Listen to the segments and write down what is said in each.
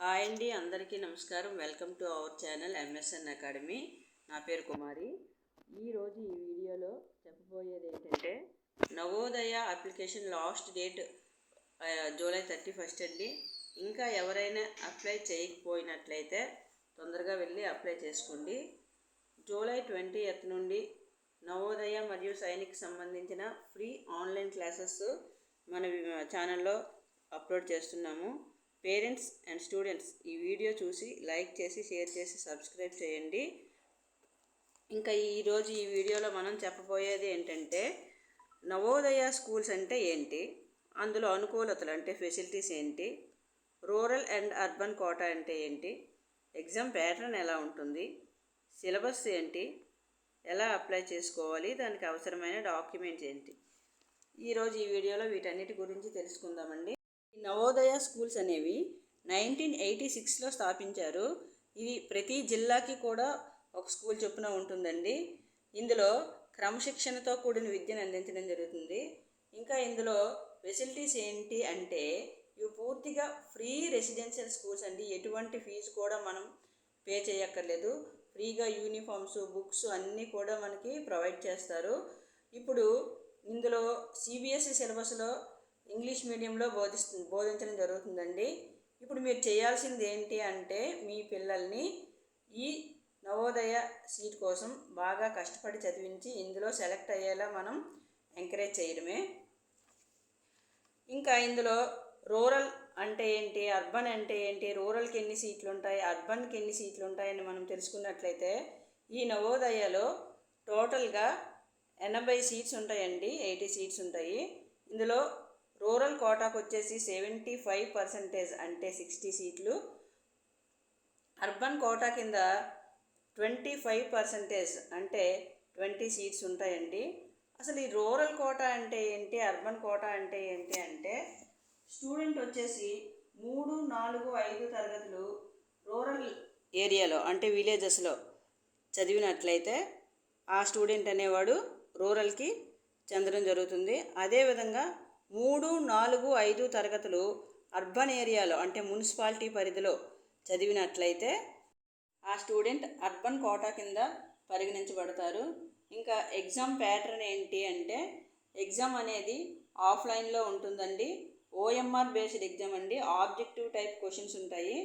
Hi అండి, అందరికీ నమస్కారం. Welcome to our channel MSN academy. నా పేరు కుమారి. ఈరోజు ఈ వీడియోలో చెప్పబోయేది ఏంటంటే, Navodaya application last date July 31 అండి. ఇంకా ఎవరైనా అప్లై చేయకపోయినట్లయితే తొందరగా వెళ్ళి అప్లై చేసుకోండి. జూలై 20 నుండి నవోదయ మరియు సైనిక్ సంబంధించిన ఫ్రీ ఆన్లైన్ క్లాసెస్ మన ఛానల్లో అప్లోడ్ చేస్తున్నాము. పేరెంట్స్ అండ్ స్టూడెంట్స్ ఈ వీడియో చూసి లైక్ చేసి, షేర్ చేసి, సబ్స్క్రైబ్ చేయండి. ఇంకా ఈరోజు ఈ వీడియోలో మనం చెప్పబోయేది ఏంటంటే, నవోదయ స్కూల్స్ అంటే ఏంటి, అందులో అనుకూలతలు అంటే ఫెసిలిటీస్ ఏంటి, రూరల్ అండ్ అర్బన్ కోటా అంటే ఏంటి, ఎగ్జామ్ ప్యాటర్న్ ఎలా ఉంటుంది, సిలబస్ ఏంటి, ఎలా అప్లై చేసుకోవాలి, దానికి అవసరమైన డాక్యుమెంట్స్ ఏంటి, ఈరోజు ఈ వీడియోలో వీటన్నిటి గురించి తెలుసుకుందామండి. నవోదయ స్కూల్స్ అనేవి 1986లో స్థాపించారు. ఇది ప్రతి జిల్లాకి కూడా ఒక స్కూల్ చొప్పున ఉంటుందండి. ఇందులో క్రమశిక్షణతో కూడిన విద్యను అందించడం జరుగుతుంది. ఇంకా ఇందులో ఫెసిలిటీస్ ఏంటి అంటే, ఇవి పూర్తిగా ఫ్రీ రెసిడెన్షియల్ స్కూల్స్ అండి. ఎటువంటి ఫీజు కూడా మనం పే చేయక్కర్లేదు. ఫ్రీగా యూనిఫామ్స్, బుక్స్ అన్నీ కూడా మనకి ప్రొవైడ్ చేస్తారు. ఇప్పుడు ఇందులో CBSE సిలబస్లో ఇంగ్లీష్ మీడియంలో బోధించడం జరుగుతుందండి. ఇప్పుడు మీరు చేయాల్సింది ఏంటి అంటే, మీ పిల్లల్ని ఈ నవోదయ సీట్ కోసం బాగా కష్టపడి చదివించి ఇందులో సెలెక్ట్ అయ్యేలా మనం ఎంకరేజ్ చేయడమే. ఇంకా ఇందులో రూరల్ అంటే ఏంటి, అర్బన్ అంటే ఏంటి, రూరల్కి ఎన్ని సీట్లు ఉంటాయి, అర్బన్కి ఎన్ని సీట్లు ఉంటాయని మనం తెలుసుకున్నట్లయితే, ఈ నవోదయలో టోటల్గా 80 సీట్స్ ఉంటాయండి. 80 సీట్స్ ఉంటాయి. ఇందులో రూరల్ కోటాకు వచ్చేసి 75% అంటే 60 సీట్లు, అర్బన్ కోటా కింద 25% అంటే 20 సీట్స్ ఉంటాయండి. అసలు ఈ రూరల్ కోటా అంటే ఏంటి, అర్బన్ కోటా అంటే ఏంటి అంటే, స్టూడెంట్ వచ్చేసి 3, 4, 5 తరగతులు రూరల్ ఏరియాలో అంటే విలేజెస్లో చదివినట్లయితే ఆ స్టూడెంట్ అనేవాడు రూరల్కి చెందడం జరుగుతుంది. అదేవిధంగా 3, 4, 5 తరగతులు అర్బన్ ఏరియాలో అంటే మున్సిపాలిటీ పరిధిలో చదివినట్లయితే ఆ స్టూడెంట్ అర్బన్ కోటా కింద పరిగణించబడతారు. ఇంకా ఎగ్జామ్ ప్యాటర్న్ ఏంటి అంటే, ఎగ్జామ్ అనేది ఆఫ్లైన్లో ఉంటుందండి. OMR బేస్డ్ ఎగ్జామ్ అండి. ఆబ్జెక్టివ్ టైప్ క్వశ్చన్స్ ఉంటాయి.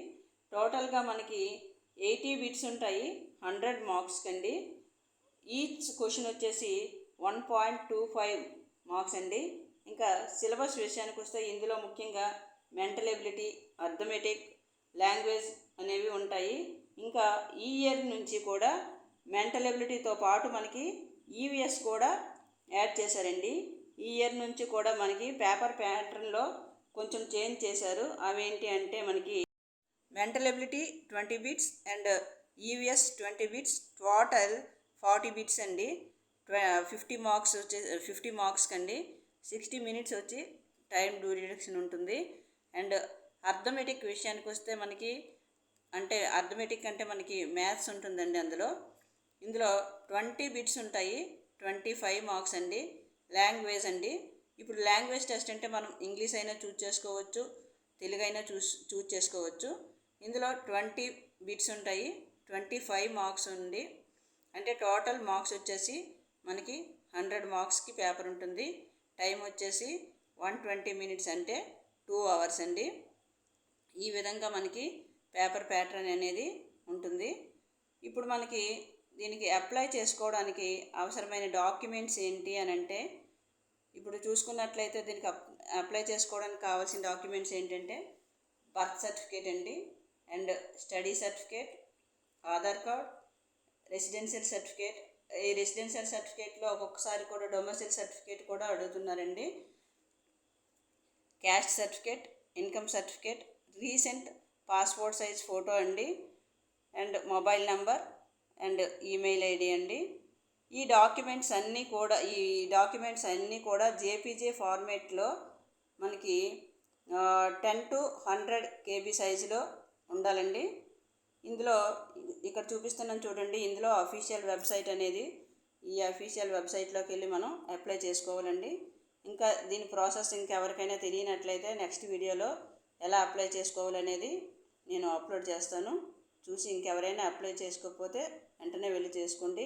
టోటల్గా మనకి 80 బిట్స్ ఉంటాయి. 100 మార్క్స్ కండి. ఈచ్ క్వశ్చన్ వచ్చేసి 1.25 మార్క్స్ అండి. ఇంకా సిలబస్ విషయానికి వస్తే, ఇందులో ముఖ్యంగా మెంటల్ ఎబిలిటీ, అర్థమెటిక్, లాంగ్వేజ్ అనేవి ఉంటాయి. ఇంకా ఈ ఇయర్ నుంచి కూడా మెంటల్ ఎబిలిటీతో పాటు మనకి EVS కూడా యాడ్ చేశారండి. ఈ ఇయర్ నుంచి కూడా మనకి పేపర్ ప్యాటర్న్లో కొంచెం చేంజ్ చేశారు. అవేంటి అంటే, మనకి mental ability 20 bits and EVS 20 bits, total 40 bits అండి. 50 మార్క్స్ 50 మార్క్స్ కండి. 60 మినిట్స్ వచ్చి టైం డ్యూరేషన్ ఉంటుంది. అండ్ అర్థమెటిక్ విషయానికి వస్తే, మనకి అంటే అర్థమెటిక్ అంటే మనకి మ్యాథ్స్ ఉంటుందండి. ఇందులో 20 బిట్స్ ఉంటాయి. 25 మార్క్స్ అండి. లాంగ్వేజ్ అండి. ఇప్పుడు లాంగ్వేజ్ టెస్ట్ అంటే మనం ఇంగ్లీష్ అయినా చూస్ చేసుకోవచ్చు, తెలుగు అయినా చూస్ చేసుకోవచ్చు. ఇందులో 20 బిట్స్ ఉంటాయి. 25 మార్క్స్ ఉంది. అంటే టోటల్ మార్క్స్ వచ్చేసి మనకి 100 మార్క్స్కి పేపర్ ఉంటుంది. టైం వచ్చేసి 120 మినిట్స్ అంటే 2 అవర్స్ అండి. ఈ విధంగా మనకి పేపర్ ప్యాటర్న్ అనేది ఉంటుంది. ఇప్పుడు మనకి దీనికి అప్లై చేసుకోవడానికి అవసరమైన డాక్యుమెంట్స్ ఏంటి అని అంటే, ఇప్పుడు చూసుకున్నట్లయితే దీనికి అప్లై చేసుకోవడానికి కావాల్సిన డాక్యుమెంట్స్ ఏంటంటే, బర్త్ సర్టిఫికేట్ అండి, and study certificate, Aadhaar card, residential certificate. ఈ రెసిడెన్షియల్ సర్టిఫికేట్లో ఒక్కొక్కసారి కూడా డొమెసైల్ సర్టిఫికేట్ కూడా అడుగుతున్నారండి. Caste certificate, income certificate, recent passport size photo అండి, and mobile number and email ID అండి. ఈ డాక్యుమెంట్స్ అన్నీ కూడా JPG ఫార్మేట్లో మనకి 10 to 100 KB సైజులో ఉండాలండి. ఇందులో ఇక్కడ చూపిస్తున్నాను చూడండి. ఇందులో అఫీషియల్ వెబ్సైట్ అనేది, ఈ అఫీషియల్ వెబ్సైట్లోకి వెళ్ళి మనం అప్లై చేసుకోవాలండి. ఇంకా దీని ప్రాసెస్ ఇంకెవరికైనా తెలియనట్లయితే నెక్స్ట్ వీడియోలో ఎలా అప్లై చేసుకోవాలనేది నేను అప్లోడ్ చేస్తాను. చూసి ఇంకెవరైనా అప్లై చేసుకోకపోతే వెంటనే వెళ్ళి చేసుకోండి.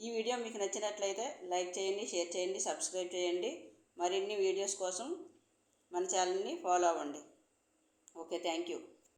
ఈ వీడియో మీకు నచ్చినట్లయితే లైక్ చేయండి, షేర్ చేయండి, సబ్స్క్రైబ్ చేయండి. మరిన్ని వీడియోస్ కోసం మన ఛానల్ని ఫాలో అవ్వండి. Okay, thank you.